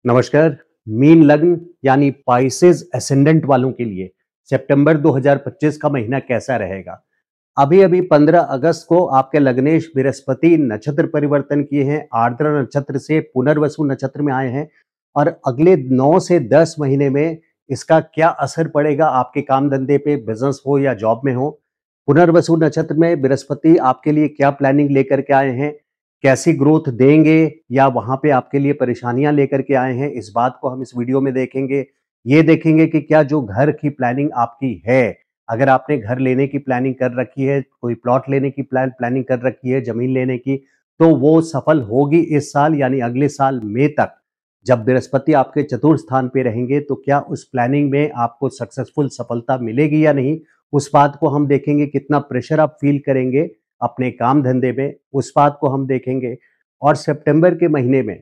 नमस्कार। मीन लग्न यानी पाइसेस एसेंडेंट वालों के लिए सितंबर 2025 का महीना कैसा रहेगा? अभी अभी 15 अगस्त को आपके लग्नेश बृहस्पति नक्षत्र परिवर्तन किए हैं, आर्द्रा नक्षत्र से पुनर्वसु नक्षत्र में आए हैं और अगले 9 से 10 महीने में इसका क्या असर पड़ेगा आपके काम धंधे पे, बिजनेस हो या जॉब में हो। पुनर्वसु नक्षत्र में बृहस्पति आपके लिए क्या प्लानिंग लेकर के आए हैं, कैसी ग्रोथ देंगे या वहां पे आपके लिए परेशानियां लेकर के आए हैं, इस बात को हम इस वीडियो में देखेंगे। ये देखेंगे कि क्या जो घर की प्लानिंग आपकी है, अगर आपने घर लेने की प्लानिंग कर रखी है, कोई प्लॉट लेने की प्लानिंग कर रखी है, जमीन लेने की, तो वो सफल होगी इस साल यानी अगले साल मई तक। जब बृहस्पति आपके चतुर्थ स्थान पे रहेंगे तो क्या उस प्लानिंग में आपको सक्सेसफुल सफलता मिलेगी या नहीं, उस बात को हम देखेंगे। कितना प्रेशर आप फील करेंगे अपने काम धंधे में, उस बात को हम देखेंगे। और सितंबर के महीने में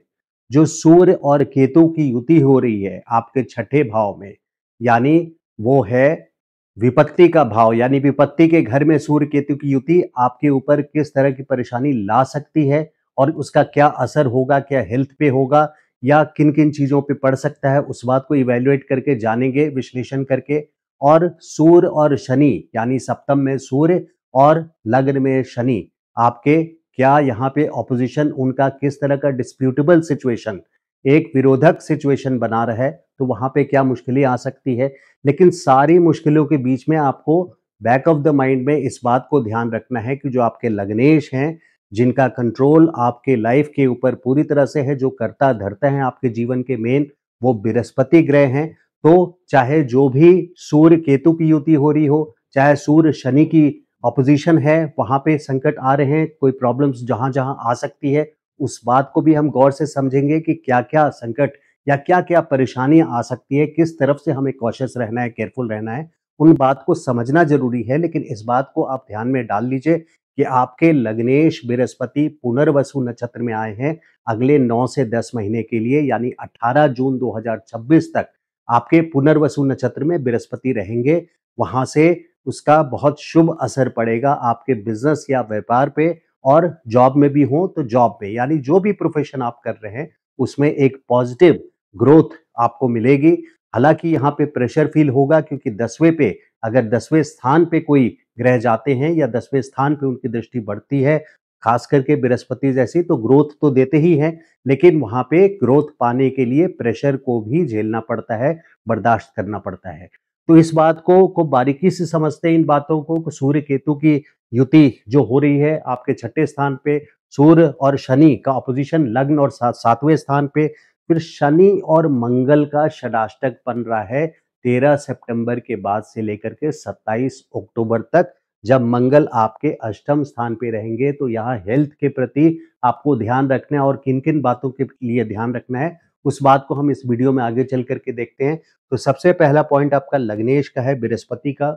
जो सूर्य और केतु की युति हो रही है आपके छठे भाव में, यानी वो है विपत्ति का भाव, यानी विपत्ति के घर में सूर्य केतु की युति आपके ऊपर किस तरह की परेशानी ला सकती है और उसका क्या असर होगा, क्या हेल्थ पे होगा या किन किन चीजों पे पड़ सकता है, उस बात को इवेल्युएट करके जानेंगे, विश्लेषण करके। और सूर्य और शनि यानी सप्तम में सूर्य और लग्न में शनि आपके क्या यहाँ पे ऑपोजिशन, उनका किस तरह का डिस्प्यूटेबल सिचुएशन, एक विरोधक सिचुएशन बना रहा है, तो वहां पे क्या मुश्किलें आ सकती है। लेकिन सारी मुश्किलों के बीच में आपको बैक ऑफ द माइंड में इस बात को ध्यान रखना है कि जो आपके लग्नेश हैं, जिनका कंट्रोल आपके लाइफ के ऊपर पूरी तरह से है, जो करता धरता है आपके जीवन के मेन, वो बृहस्पति ग्रह हैं। तो चाहे जो भी सूर्य केतु की युति हो रही हो, चाहे सूर्य शनि की ऑपोजिशन है, वहां पे संकट आ रहे हैं, कोई प्रॉब्लम्स जहां जहां आ सकती है, उस बात को भी हम गौर से समझेंगे कि क्या क्या संकट या क्या क्या परेशानियां आ सकती है, किस तरफ से हमें कॉशियस रहना है, केयरफुल रहना है, उन बात को समझना जरूरी है। लेकिन इस बात को आप ध्यान में डाल लीजिए कि आपके लग्नेश बृहस्पति पुनर्वसु नक्षत्र में आए हैं अगले 9 से 10 महीने के लिए, यानी 18 जून 2026 तक आपके पुनर्वसु नक्षत्र में बृहस्पति रहेंगे। वहां से उसका बहुत शुभ असर पड़ेगा आपके बिजनेस या व्यापार पे, और जॉब में भी हो तो जॉब में, यानी जो भी प्रोफेशन आप कर रहे हैं उसमें एक पॉजिटिव ग्रोथ आपको मिलेगी। हालांकि यहाँ पे प्रेशर फील होगा क्योंकि 10वें पे, अगर 10वें स्थान पे कोई ग्रह जाते हैं या 10वें स्थान पे उनकी दृष्टि बढ़ती है, खास करके बृहस्पति जैसी, तो ग्रोथ तो देते ही हैं, लेकिन वहां पे ग्रोथ पाने के लिए प्रेशर को भी झेलना पड़ता है, बर्दाश्त करना पड़ता है। तो इस बात को बारीकी से समझते हैं, इन बातों को। सूर्य केतु की युति जो हो रही है आपके छठे स्थान पे, सूर्य और शनि का ऑपोजिशन लग्न और सातवें स्थान पे, फिर शनि और मंगल का षडाष्टक बन रहा है 13 सितंबर के बाद से लेकर के 27 अक्टूबर तक, जब मंगल आपके अष्टम स्थान पे रहेंगे। तो यहाँ हेल्थ के प्रति आपको ध्यान रखना है, और किन किन बातों के लिए ध्यान रखना है उस बात को हम इस वीडियो में आगे चल करके देखते हैं। तो सबसे पहला पॉइंट आपका लग्नेश का है, बृहस्पति का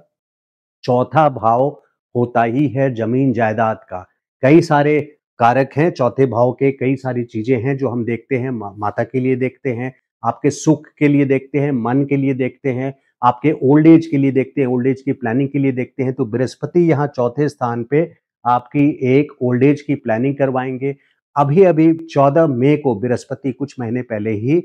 चौथा भाव होता ही है जमीन जायदाद का। कई सारे कारक हैं चौथे भाव के, कई सारी चीजें हैं जो हम देखते हैं, माता के लिए देखते हैं, आपके सुख के लिए देखते हैं, मन के लिए देखते हैं, आपके ओल्ड एज के लिए देखते हैं, ओल्ड एज की प्लानिंग के लिए देखते हैं। तो बृहस्पति यहाँ चौथे स्थान पे आपकी एक ओल्ड एज की प्लानिंग करवाएंगे। अभी अभी 14 मई को बृहस्पति कुछ महीने पहले ही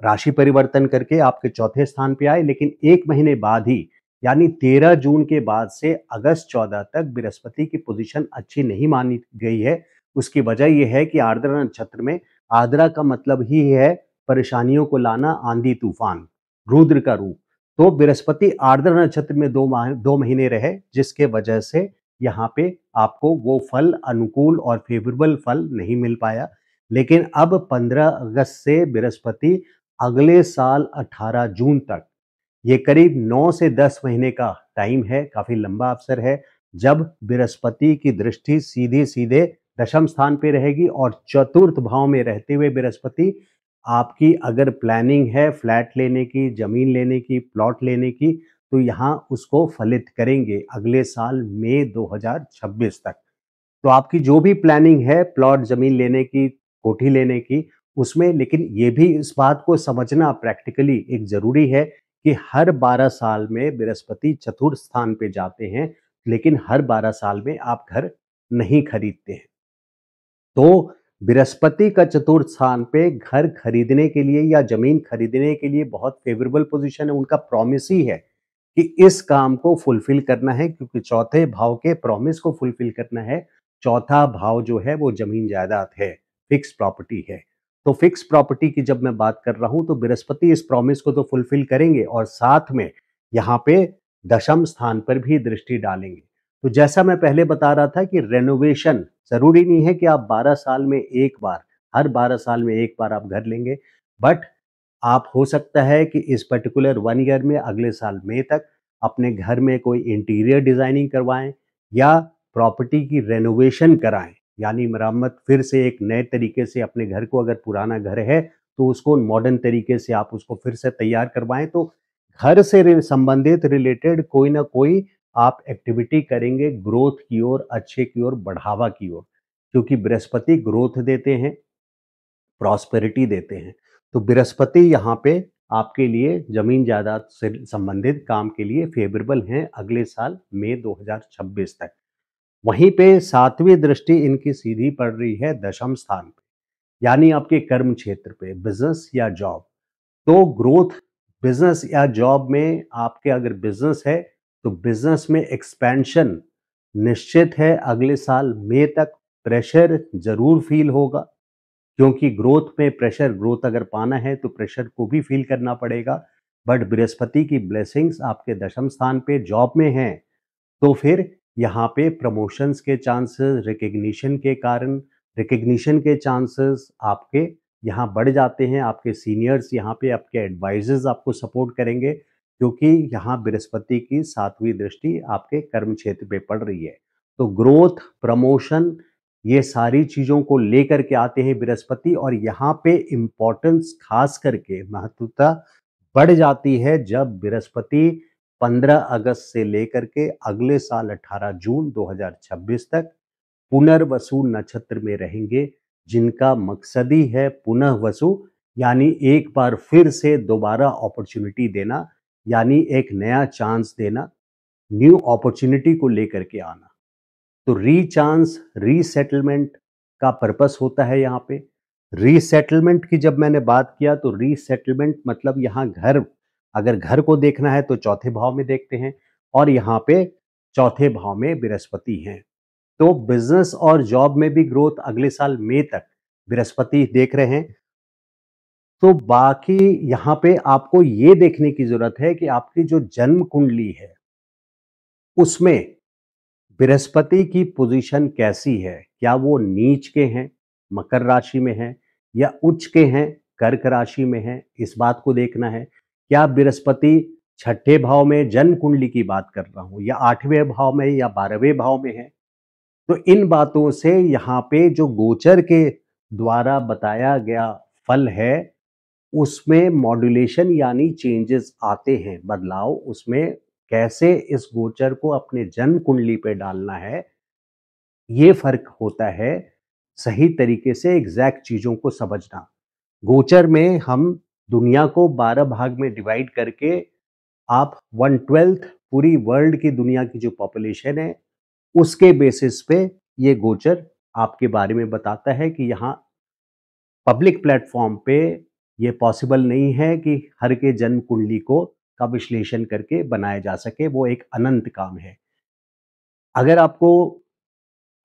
राशि परिवर्तन करके आपके चौथे स्थान पे आए, लेकिन एक महीने बाद ही यानी 13 जून के बाद से अगस्त 14 तक बृहस्पति की पोजीशन अच्छी नहीं मानी गई है। उसकी वजह यह है कि आर्द्रा नक्षत्र में, आर्द्रा का मतलब ही है परेशानियों को लाना, आंधी तूफान, रुद्र का रूप। तो बृहस्पति आर्द्रा नक्षत्र में 2 महीने रहे, जिसके वजह से यहाँ पे आपको वो फल, अनुकूल और फेवरेबल फल नहीं मिल पाया। लेकिन अब 15 अगस्त से बृहस्पति अगले साल 18 जून तक, ये करीब 9 से 10 महीने का टाइम है, काफी लंबा अवसर है, जब बृहस्पति की दृष्टि सीधे सीधे दशम स्थान पे रहेगी। और चतुर्थ भाव में रहते हुए बृहस्पति आपकी अगर प्लानिंग है फ्लैट लेने की, जमीन लेने की, प्लॉट लेने की, तो यहाँ उसको फलित करेंगे अगले साल मई 2026 तक। तो आपकी जो भी प्लानिंग है प्लॉट जमीन लेने की, कोठी लेने की, उसमें, लेकिन ये भी इस बात को समझना प्रैक्टिकली एक जरूरी है कि हर 12 साल में बृहस्पति चतुर्थ स्थान पे जाते हैं, लेकिन हर 12 साल में आप घर नहीं खरीदते हैं। तो बृहस्पति का चतुर्थ स्थान पे घर खरीदने के लिए या जमीन खरीदने के लिए बहुत फेवरेबल पोजीशन है। उनका प्रॉमिस ही है कि इस काम को फुलफिल करना है, क्योंकि चौथे भाव के प्रॉमिस को फुलफिल करना है। चौथा भाव जो है वो जमीन जायदाद है, फिक्स प्रॉपर्टी है। तो फिक्स प्रॉपर्टी की जब मैं बात कर रहा हूं तो बृहस्पति इस प्रॉमिस को तो फुलफिल करेंगे और साथ में यहाँ पे दशम स्थान पर भी दृष्टि डालेंगे। तो जैसा मैं पहले बता रहा था कि रेनोवेशन जरूरी नहीं है कि आप 12 साल में एक बार, हर 12 साल में एक बार आप घर लेंगे, बट आप हो सकता है कि इस पर्टिकुलर 1 ईयर में अगले साल मई तक अपने घर में कोई इंटीरियर डिजाइनिंग करवाएं या प्रॉपर्टी की रेनोवेशन कराएं, यानी मरम्मत फिर से एक नए तरीके से अपने घर को, अगर पुराना घर है तो उसको मॉडर्न तरीके से आप उसको फिर से तैयार करवाएं। तो घर से संबंधित रिलेटेड कोई ना कोई आप एक्टिविटी करेंगे ग्रोथ की ओर, अच्छे की ओर, बढ़ावा की ओर, क्योंकि बृहस्पति ग्रोथ देते हैं, प्रॉस्पेरिटी देते हैं। तो बृहस्पति यहाँ पे आपके लिए जमीन जायदाद से संबंधित काम के लिए फेवरेबल हैं अगले साल मई 2026 तक। वहीं पे सातवीं दृष्टि इनकी सीधी पड़ रही है दशम स्थान पे, यानी आपके कर्म क्षेत्र पे, बिजनेस या जॉब। तो ग्रोथ बिजनेस या जॉब में, आपके अगर बिजनेस है तो बिजनेस में एक्सपेंशन निश्चित है अगले साल मई तक। प्रेशर जरूर फील होगा, क्योंकि ग्रोथ में प्रेशर, ग्रोथ अगर पाना है तो प्रेशर को भी फील करना पड़ेगा। बट बृहस्पति की ब्लेसिंग्स आपके दशम स्थान पे जॉब में हैं, तो फिर यहाँ पे प्रमोशंस के चांसेस, रिकग्निशन के चांसेस आपके यहाँ बढ़ जाते हैं। आपके सीनियर्स यहाँ पे, आपके एडवाइजर्स आपको सपोर्ट करेंगे, क्योंकि यहाँ बृहस्पति की सातवीं दृष्टि आपके कर्म क्षेत्र पे पड़ रही है। तो ग्रोथ, प्रमोशन, ये सारी चीजों को लेकर के आते हैं बृहस्पति, और यहाँ पे इम्पोर्टेंस खास करके महत्वता बढ़ जाती है जब बृहस्पति 15 अगस्त से लेकर के अगले साल 18 जून 2026 तक पुनर्वसु नक्षत्र में रहेंगे, जिनका मकसद ही है पुनः वसु, यानी एक बार फिर से दोबारा अपॉर्चुनिटी देना, यानी एक नया चांस देना, न्यू अपॉर्चुनिटी को लेकर के आना। तो रीचांस, रीसेटलमेंट का पर्पस होता है यहाँ पे। रीसेटलमेंट की जब मैंने बात किया तो रीसेटलमेंट मतलब यहाँ घर, अगर घर को देखना है तो चौथे भाव में देखते हैं, और यहाँ पे चौथे भाव में बृहस्पति हैं। तो बिजनेस और जॉब में भी ग्रोथ अगले साल मई तक बृहस्पति देख रहे हैं। तो बाकी यहाँ पे आपको ये देखने की जरूरत है कि आपकी जो जन्म कुंडली है उसमें बृहस्पति की पोजीशन कैसी है। क्या वो नीच के हैं, मकर राशि में है, या उच्च के हैं, कर्क राशि में है, इस बात को देखना है। क्या बृहस्पति छठे भाव में, जन्म कुंडली की बात कर रहा हूं, या आठवें भाव में या 12वें भाव में है। तो इन बातों से यहाँ पे जो गोचर के द्वारा बताया गया फल है उसमें मॉड्यूलेशन यानी चेंजेस आते हैं, बदलाव उसमें कैसे इस गोचर को अपने जन्म कुंडली पे डालना है, ये फर्क होता है। सही तरीके से एग्जैक्ट चीजों को समझना। गोचर में हम दुनिया को 12 भाग में डिवाइड करके, आप 1/12 पूरी वर्ल्ड की दुनिया की जो पॉपुलेशन है उसके बेसिस पे ये गोचर आपके बारे में बताता है कि यहाँ पब्लिक प्लेटफॉर्म पे ये पॉसिबल नहीं है कि हर के जन्म कुंडली को का विश्लेषण करके बनाया जा सके, वो एक अनंत काम है। अगर आपको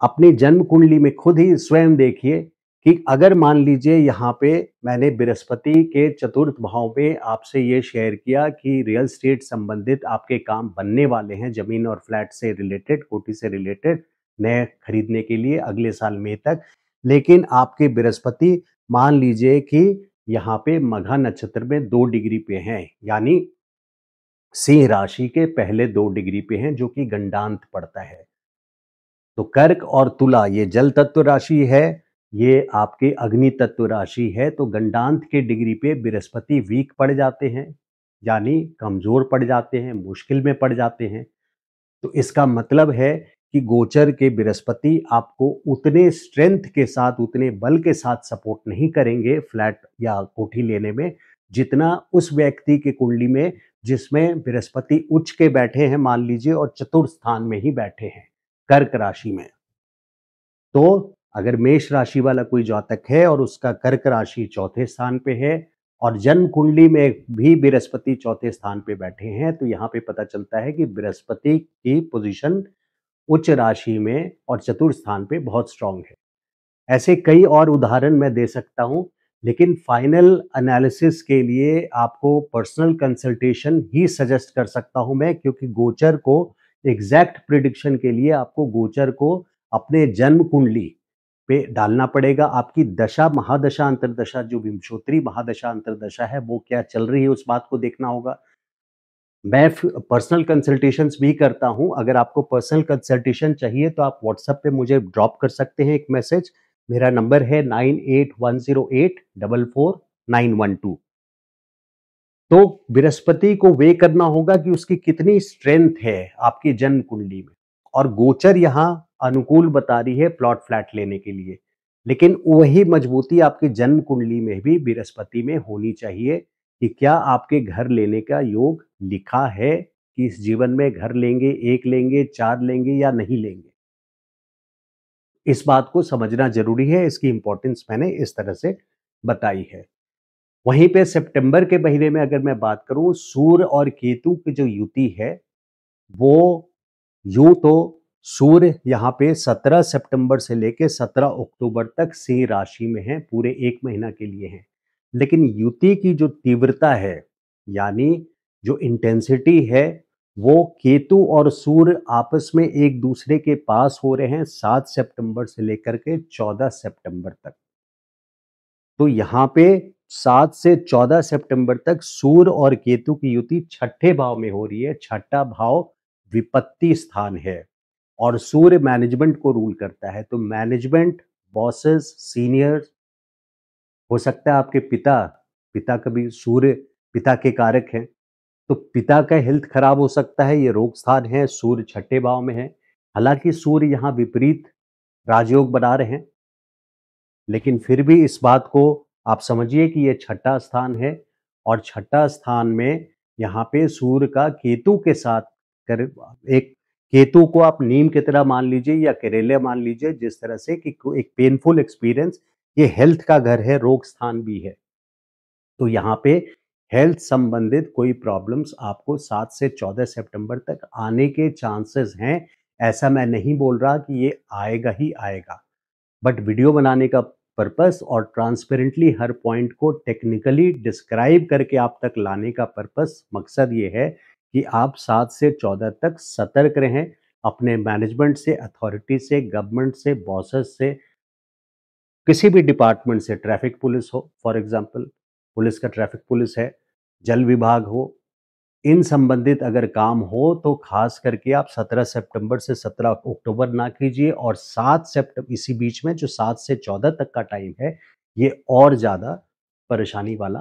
अपनी जन्म कुंडली में खुद ही स्वयं देखिए कि अगर मान लीजिए यहाँ पे मैंने बृहस्पति के चतुर्थ भाव में आपसे ये शेयर किया कि रियल स्टेट संबंधित आपके काम बनने वाले हैं, जमीन और फ्लैट से रिलेटेड, कोठी से रिलेटेड, नए खरीदने के लिए अगले साल मई तक, लेकिन आपके बृहस्पति मान लीजिए कि यहाँ पे मघा नक्षत्र में 2 डिग्री पे हैं, यानी सिंह राशि के पहले 2 डिग्री पे हैं, जो कि गंडांत पड़ता है। तो कर्क और तुला ये जल तत्व राशि है, ये आपके अग्नि तत्व राशि है। तो गंडांत के डिग्री पे बृहस्पति वीक पड़ जाते हैं, यानी कमजोर पड़ जाते हैं, मुश्किल में पड़ जाते हैं। तो इसका मतलब है कि गोचर के बृहस्पति आपको उतने स्ट्रेंथ के साथ, उतने बल के साथ सपोर्ट नहीं करेंगे फ्लैट या कोठी लेने में, जितना उस व्यक्ति के कुंडली में जिसमें बृहस्पति उच्च के बैठे हैं मान लीजिए, और चतुर्थ स्थान में ही बैठे हैं कर्क राशि में। तो अगर मेष राशि वाला कोई जातक है और उसका कर्क राशि चौथे स्थान पे है और जन्म कुंडली में भी बृहस्पति चौथे स्थान पे बैठे हैं, तो यहाँ पे पता चलता है कि बृहस्पति की पोजीशन उच्च राशि में और चतुर्थ स्थान पे बहुत स्ट्रांग है। ऐसे कई और उदाहरण मैं दे सकता हूँ, लेकिन फाइनल एनालिसिस के लिए आपको पर्सनल कंसल्टेशन ही सजेस्ट कर सकता हूँ मैं, क्योंकि गोचर को एग्जैक्ट प्रिडिक्शन के लिए आपको गोचर को अपने जन्म कुंडली पे डालना पड़ेगा। आपकी दशा महादशा अंतरदशा, जो विंशोत्तरी महादशा अंतरदशा है, वो क्या चल रही है उस बात को देखना होगा। मैं पर्सनल कंसल्टेशंस भी करता हूं। अगर आपको पर्सनल कंसल्टेशन चाहिए तो आप व्हाट्सएप पे मुझे ड्रॉप कर सकते हैं एक मैसेज। मेरा नंबर है 9810844912। तो बृहस्पति को वे करना होगा कि उसकी कितनी स्ट्रेंथ है आपकी जन्म कुंडली में, और गोचर यहाँ अनुकूल बता रही है प्लॉट फ्लैट लेने के लिए, लेकिन वही मजबूती आपकी जन्म कुंडली में भी बृहस्पति में होनी चाहिए कि क्या आपके घर लेने का योग लिखा है कि इस जीवन में घर लेंगे, एक लेंगे, चार लेंगे या नहीं लेंगे। इस बात को समझना जरूरी है, इसकी इंपॉर्टेंस मैंने इस तरह से बताई है। वहीं पे सितंबर के महीने में अगर मैं बात करूं, सूर्य और केतु की जो युति है, वो यूं तो सूर्य यहाँ पे 17 सितंबर से लेके 17 अक्टूबर तक सिंह राशि में है, पूरे एक महीना के लिए है। लेकिन युति की जो तीव्रता है, यानी जो इंटेंसिटी है, वो केतु और सूर्य आपस में एक दूसरे के पास हो रहे हैं 7 सितंबर से लेकर के 14 सितंबर तक। तो यहाँ पे 7 से 14 सितंबर तक सूर्य और केतु की युति छठे भाव में हो रही है। छठा भाव विपत्ति स्थान है और सूर्य मैनेजमेंट को रूल करता है। तो मैनेजमेंट, बॉसेस, सीनियर्स, हो सकता है आपके पिता, पिता कभी सूर्य पिता के कारक हैं, तो पिता का हेल्थ खराब हो सकता है। ये रोग स्थान है, सूर्य छठे भाव में है। हालांकि सूर्य यहाँ विपरीत राजयोग बना रहे हैं, लेकिन फिर भी इस बात को आप समझिए कि ये छठा स्थान है और छठा स्थान में यहाँ पे सूर्य का केतु के साथ कर, एक केतु को आप नीम की तरह मान लीजिए या करेले मान लीजिए, जिस तरह से कि एक पेनफुल एक्सपीरियंस, ये हेल्थ का घर है, रोग स्थान भी है। तो यहाँ पे हेल्थ संबंधित कोई प्रॉब्लम्स आपको 7 से 14 सितंबर तक आने के चांसेस हैं। ऐसा मैं नहीं बोल रहा कि ये आएगा ही आएगा, बट वीडियो बनाने का पर्पस और ट्रांसपेरेंटली हर पॉइंट को टेक्निकली डिस्क्राइब करके आप तक लाने का पर्पस, मकसद ये है कि आप 7 से 14 तक सतर्क रहें अपने मैनेजमेंट से, अथॉरिटी से, गवर्नमेंट से, बॉसेस से, किसी भी डिपार्टमेंट से। ट्रैफिक पुलिस हो, फॉर एग्जांपल, पुलिस का ट्रैफिक पुलिस है, जल विभाग हो, इन संबंधित अगर काम हो तो खास करके आप 17 सितंबर से 17 अक्टूबर ना कीजिए, और 7 सितंबर, इसी बीच में जो 7 से 14 तक का टाइम है, ये और ज़्यादा परेशानी वाला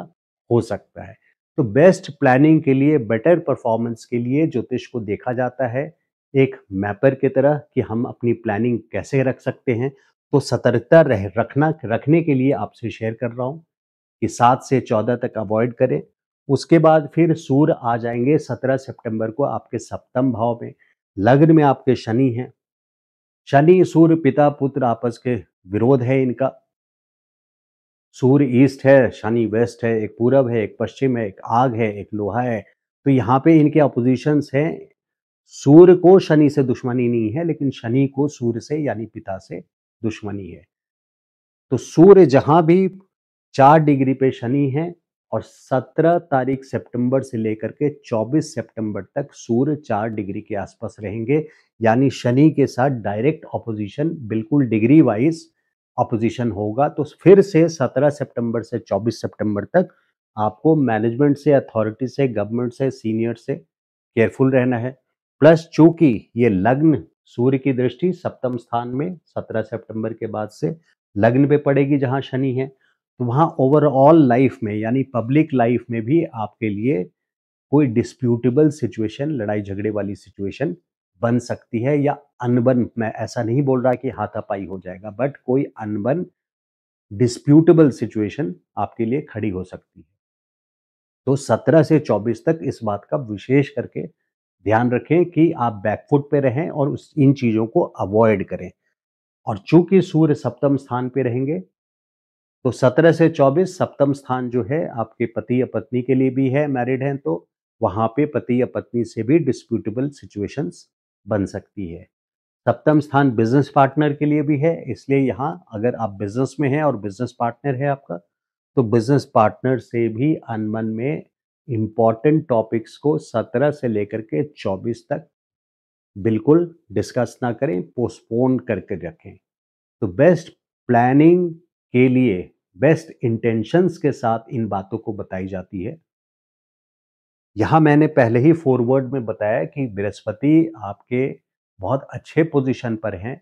हो सकता है। तो बेस्ट प्लानिंग के लिए, बेटर परफॉर्मेंस के लिए ज्योतिष को देखा जाता है एक मैपर की तरह कि हम अपनी प्लानिंग कैसे रख सकते हैं। तो सतर्कता रखने के लिए आपसे शेयर कर रहा हूँ कि 7 से 14 तक अवॉइड करें। उसके बाद फिर सूर्य आ जाएंगे 17 सितंबर को आपके सप्तम भाव में। लग्न में आपके शनि हैं। शनि सूर्य पिता पुत्र आपस के विरोध है इनका। सूर्य ईस्ट है, शनि वेस्ट है, एक पूरब है, एक पश्चिम है, एक आग है, एक लोहा है। तो यहाँ पे इनके अपोजिशंस हैं। सूर्य को शनि से दुश्मनी नहीं है, लेकिन शनि को सूर्य से यानी पिता से दुश्मनी है। तो सूर्य जहां भी 4 डिग्री पे शनि है, और 17 तारीख सितंबर से लेकर के 24 सितंबर तक सूर्य 4 डिग्री के आसपास रहेंगे, यानी शनि के साथ डायरेक्ट ऑपोजिशन, बिल्कुल डिग्री वाइज ऑपोजिशन होगा। तो फिर से 17 सितंबर से 24 सितंबर तक आपको मैनेजमेंट से, अथॉरिटी से, गवर्नमेंट से, सीनियर से केयरफुल रहना है। प्लस चूंकि ये लग्न, सूर्य की दृष्टि सप्तम स्थान में 17 सितंबर के बाद से लग्न पे पड़ेगी जहां शनि है, तो वहां ओवरऑल लाइफ में, यानी पब्लिक लाइफ में भी आपके लिए कोई डिस्प्यूटेबल सिचुएशन, लड़ाई झगड़े वाली सिचुएशन बन सकती है, या अनबन, मैं ऐसा नहीं बोल रहा कि हाथापाई हो जाएगा, बट कोई अनबन, डिस्प्यूटेबल सिचुएशन आपके लिए खड़ी हो सकती है। तो 17 से 24 तक इस बात का विशेष करके ध्यान रखें कि आप बैकफुट पे रहें और इन चीज़ों को अवॉइड करें। और चूंकि सूर्य सप्तम स्थान पे रहेंगे तो 17 से 24 सप्तम स्थान जो है आपके पति या पत्नी के लिए भी है, मैरिड हैं तो वहां पे पति या पत्नी से भी डिस्प्यूटेबल सिचुएशंस बन सकती है। सप्तम स्थान बिजनेस पार्टनर के लिए भी है, इसलिए यहाँ अगर आप बिजनेस में हैं और बिजनेस पार्टनर है आपका, तो बिजनेस पार्टनर से भी अनबन में इंपॉर्टेंट टॉपिक्स को 17 से लेकर के 24 तक बिल्कुल डिस्कस ना करें, पोस्टपोन करके रखें। तो बेस्ट प्लानिंग के लिए बेस्ट इंटेंशंस के साथ इन बातों को बताई जाती है। यहां मैंने पहले ही फॉरवर्ड में बताया कि बृहस्पति आपके बहुत अच्छे पोजीशन पर हैं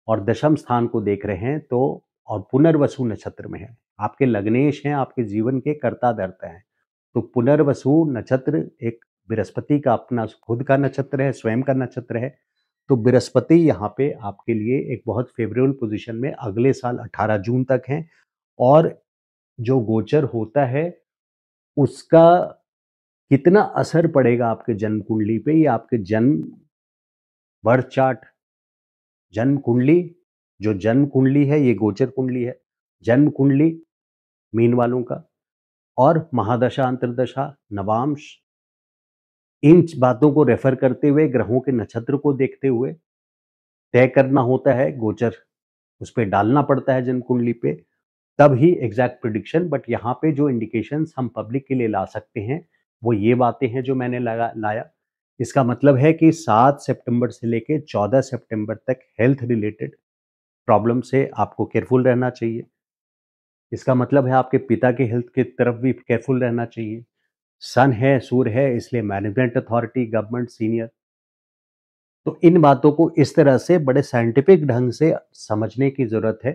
और दशम स्थान को देख रहे हैं, तो और पुनर्वसु नक्षत्र में है, आपके लग्नेश हैं, आपके जीवन के कर्ता धर्ता हैं। तो पुनर्वसु नक्षत्र एक बृहस्पति का अपना खुद का नक्षत्र है, स्वयं का नक्षत्र है। तो बृहस्पति यहाँ पे आपके लिए एक बहुत फेवरेबल पोजीशन में अगले साल 18 जून तक है, और जो गोचर होता है उसका कितना असर पड़ेगा आपके जन्म कुंडली पे, ये आपके जन्म बर्थ चार्ट, जन्म कुंडली, जो जन्म कुंडली है ये गोचर कुंडली है, जन्म कुंडली मीन वालों का, और महादशा अंतर्दशा नवांश, इन बातों को रेफर करते हुए ग्रहों के नक्षत्र को देखते हुए तय करना होता है गोचर, उस पर डालना पड़ता है जन्म कुंडली पे, तब ही एग्जैक्ट प्रिडिक्शन। बट यहाँ पे जो इंडिकेशंस हम पब्लिक के लिए ला सकते हैं वो ये बातें हैं जो मैंने लाया। इसका मतलब है कि 7 सितंबर से लेके 14 सितंबर तक हेल्थ रिलेटेड प्रॉब्लम से आपको केयरफुल रहना चाहिए। इसका मतलब है आपके पिता के हेल्थ की तरफ भी केयरफुल रहना चाहिए। सन है, सूर्य है, इसलिए मैनेजमेंट अथॉरिटी, गवर्नमेंट, सीनियर, तो इन बातों को इस तरह से बड़े साइंटिफिक ढंग से समझने की जरूरत है।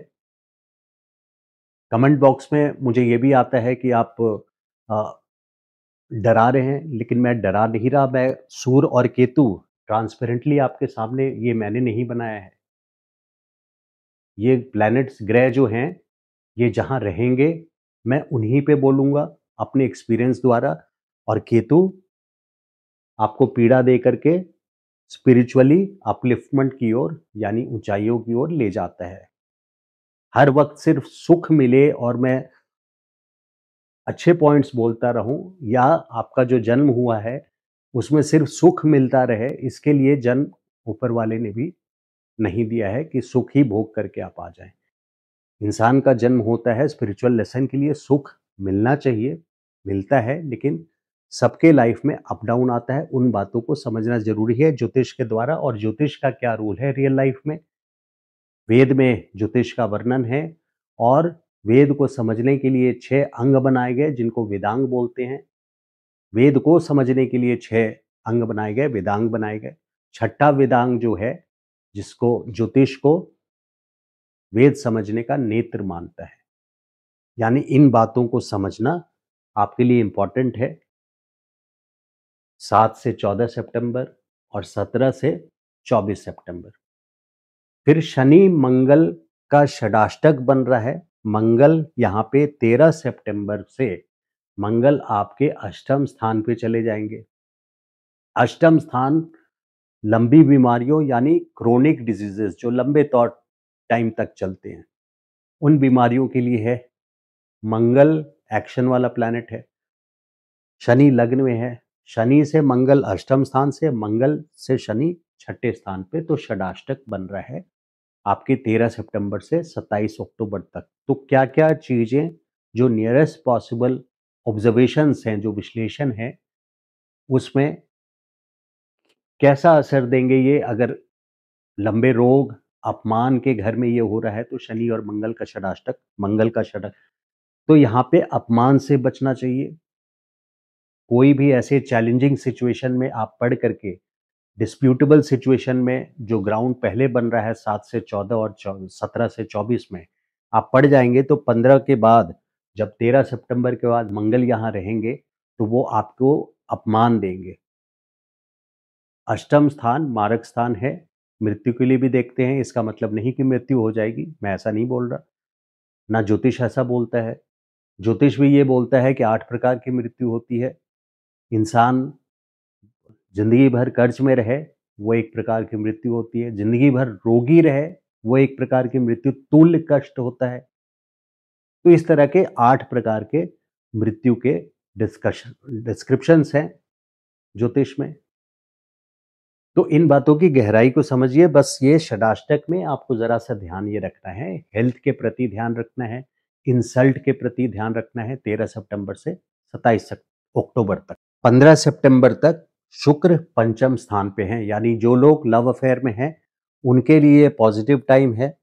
कमेंट बॉक्स में मुझे ये भी आता है कि आप डरा रहे हैं, लेकिन मैं डरा नहीं रहा। मैं सूर्य और केतु ट्रांसपेरेंटली आपके सामने, ये मैंने नहीं बनाया है। ये प्लैनेट्स, ग्रह जो हैं, ये जहां रहेंगे मैं उन्हीं पे बोलूंगा अपने एक्सपीरियंस द्वारा। और केतु आपको पीड़ा दे करके स्पिरिचुअली अपलिफ्टमेंट की ओर यानी ऊंचाइयों की ओर ले जाता है। हर वक्त सिर्फ सुख मिले और मैं अच्छे पॉइंट्स बोलता रहूं, या आपका जो जन्म हुआ है उसमें सिर्फ सुख मिलता रहे, इसके लिए जन्म ऊपर वाले ने भी नहीं दिया है कि सुख ही भोग करके आप आ जाएं। इंसान का जन्म होता है स्पिरिचुअल लेसन के लिए, सुख मिलना चाहिए, मिलता है, लेकिन सबके लाइफ में अप डाउन आता है। उन बातों को समझना जरूरी है ज्योतिष के द्वारा। और ज्योतिष का क्या रोल है रियल लाइफ में, वेद में ज्योतिष का वर्णन है, और वेद को समझने के लिए 6 अंग बनाए गए जिनको वेदांग बोलते हैं। वेद को समझने के लिए 6 अंग बनाए गए, वेदांग बनाए गए। छठा वेदांग जो है, जिसको ज्योतिष को वेद समझने का नेत्र मानता है, यानी इन बातों को समझना आपके लिए इंपॉर्टेंट है। 7 से 14 सितंबर और 17 से 24 सितंबर। फिर शनि मंगल का षडाष्टक बन रहा है। मंगल यहाँ पे 13 सितंबर से मंगल आपके अष्टम स्थान पे चले जाएंगे। अष्टम स्थान लंबी बीमारियों यानी क्रोनिक डिजीजेस जो लंबे तौर टाइम तक चलते हैं, उन बीमारियों के लिए है। मंगल एक्शन वाला प्लैनेट है, शनि लग्न में है, शनि से मंगल अष्टम स्थान से, मंगल से शनि छठे स्थान पे, तो षडाष्टक बन रहा है आपके 13 सितंबर से 27 अक्टूबर तक। तो क्या क्या चीजें जो नियरेस्ट पॉसिबल ऑब्जर्वेशंस हैं, जो विश्लेषण है, उसमें कैसा असर देंगे ये, अगर लंबे रोग अपमान के घर में ये हो रहा है तो शनि और मंगल का षडाष्टक, मंगल का षडाष्टक, तो यहाँ पे अपमान से बचना चाहिए। कोई भी ऐसे चैलेंजिंग सिचुएशन में आप पढ़ करके, डिस्प्यूटेबल सिचुएशन में जो ग्राउंड पहले बन रहा है 7 से 14 और 17 से 24 में आप पढ़ जाएंगे, तो 15 के बाद, जब 13 सितंबर के बाद मंगल यहाँ रहेंगे, तो वो आपको अपमान देंगे। अष्टम स्थान मारक स्थान है, मृत्यु के लिए भी देखते हैं। इसका मतलब नहीं कि मृत्यु हो जाएगी, मैं ऐसा नहीं बोल रहा, ना ज्योतिष ऐसा बोलता है। ज्योतिष भी ये बोलता है कि 8 प्रकार की मृत्यु होती है। इंसान जिंदगी भर कर्ज में रहे, वो एक प्रकार की मृत्यु होती है। जिंदगी भर रोगी रहे, वो एक प्रकार की मृत्यु तुल्य कष्ट होता है। तो इस तरह के 8 प्रकार के मृत्यु के डिस्क्रिप्शंस हैं ज्योतिष में। तो इन बातों की गहराई को समझिए। बस ये षडाष्टक में आपको जरा सा ध्यान ये रखना है, हेल्थ के प्रति ध्यान रखना है, इंसल्ट के प्रति ध्यान रखना है। 13 सितंबर से 27 अक्टूबर तक, 15 सितंबर तक शुक्र पंचम स्थान पे हैं, यानी जो लोग लव अफेयर में हैं उनके लिए पॉजिटिव टाइम है।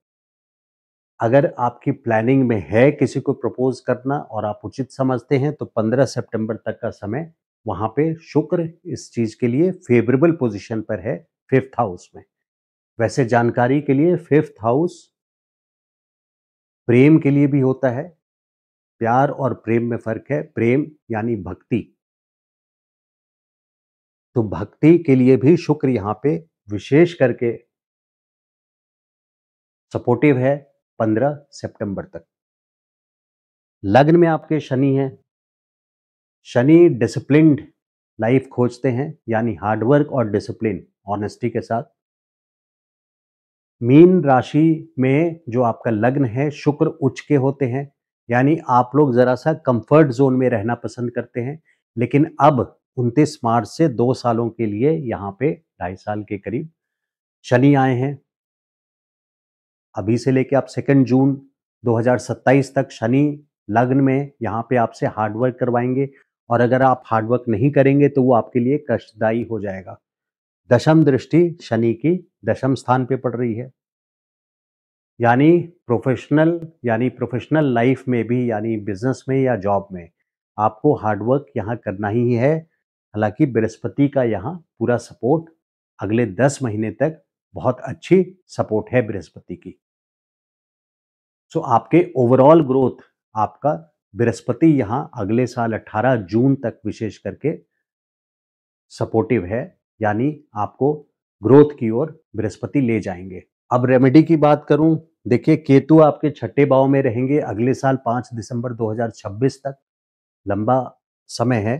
अगर आपकी प्लानिंग में है किसी को प्रपोज करना और आप उचित समझते हैं तो 15 सितंबर तक का समय वहां पे शुक्र इस चीज के लिए फेवरेबल पोजीशन पर है, 5th हाउस में। वैसे जानकारी के लिए 5th हाउस प्रेम के लिए भी होता है। प्यार और प्रेम में फर्क है। प्रेम यानी भक्ति, तो भक्ति के लिए भी शुक्र यहाँ पे विशेष करके सपोर्टिव है 15 सितंबर तक। लग्न में आपके शनि हैं। शनि डिसिप्लिन्ड लाइफ खोजते हैं, यानी हार्डवर्क और डिसिप्लिन, ऑनेस्टी के साथ। मीन राशि में जो आपका लग्न है शुक्र उच्च के होते हैं, यानी आप लोग जरा सा कंफर्ट जोन में रहना पसंद करते हैं। लेकिन अब 29 मार्च से 2 सालों के लिए यहाँ पे 2.5 साल के करीब शनि आए हैं। अभी से लेके आप 2 जून 2027 तक शनि लग्न में यहाँ पे आपसे हार्डवर्क करवाएंगे, और अगर आप हार्डवर्क नहीं करेंगे तो वो आपके लिए कष्टदायी हो जाएगा। दशम दृष्टि शनि की दशम स्थान पे पड़ रही है, यानी प्रोफेशनल लाइफ में भी, यानी बिजनेस में या जॉब में आपको हार्डवर्क यहाँ करना ही है। हालांकि बृहस्पति का यहाँ पूरा सपोर्ट अगले 10 महीने तक बहुत अच्छी सपोर्ट है बृहस्पति की। सो आपके ओवरऑल ग्रोथ, आपका बृहस्पति यहाँ अगले साल 18 जून तक विशेष करके सपोर्टिव है, यानी आपको ग्रोथ की ओर बृहस्पति ले जाएंगे। अब रेमेडी की बात करूं, देखिए केतु आपके 6ठे भाव में रहेंगे अगले साल 5 दिसंबर 2026 तक, लंबा समय है।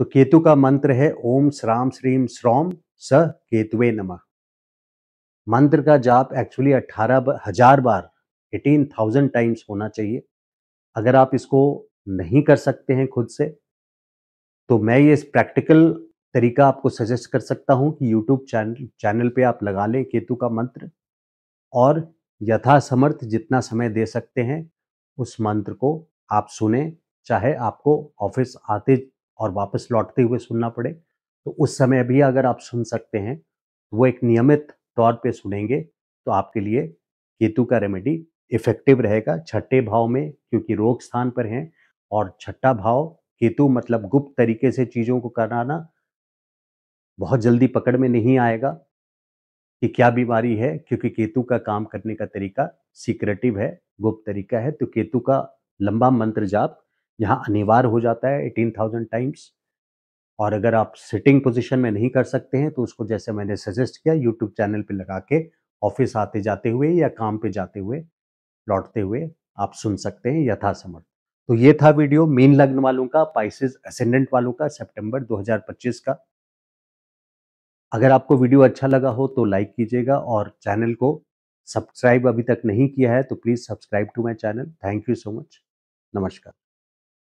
तो केतु का मंत्र है ओम श्राम श्रीम श्रौम स केतुवे नमः। मंत्र का जाप एक्चुअली 18,000 बार, 18,000 टाइम्स होना चाहिए। अगर आप इसको नहीं कर सकते हैं खुद से, तो मैं ये प्रैक्टिकल तरीका आपको सजेस्ट कर सकता हूं कि यूट्यूब चैनल पे आप लगा लें केतु का मंत्र, और यथासमर्थ जितना समय दे सकते हैं उस मंत्र को आप सुने। चाहे आपको ऑफिस आते और वापस लौटते हुए सुनना पड़े, तो उस समय भी अगर आप सुन सकते हैं, वो एक नियमित तौर पे सुनेंगे तो आपके लिए केतु का रेमेडी इफेक्टिव रहेगा। 6ठे भाव में क्योंकि रोग स्थान पर हैं, और 6ठा भाव केतु मतलब गुप्त तरीके से चीज़ों को कराना, बहुत जल्दी पकड़ में नहीं आएगा कि क्या बीमारी है, क्योंकि केतु का काम करने का तरीका सीक्रेटिव है, गुप्त तरीका है। तो केतु का लंबा मंत्र जाप यहाँ अनिवार्य हो जाता है 18,000 टाइम्स। और अगर आप सिटिंग पोजीशन में नहीं कर सकते हैं तो उसको जैसे मैंने सजेस्ट किया यूट्यूब चैनल पे लगा के ऑफिस आते जाते हुए या काम पे जाते हुए लौटते हुए आप सुन सकते हैं यथासमर्थ। तो ये था वीडियो मीन लग्न वालों का, पाइसेस असेंडेंट वालों का सितंबर 2025 का। अगर आपको वीडियो अच्छा लगा हो तो लाइक कीजिएगा, और चैनल को सब्सक्राइब अभी तक नहीं किया है तो please subscribe to my channel. Thank you so much. नमस्कार।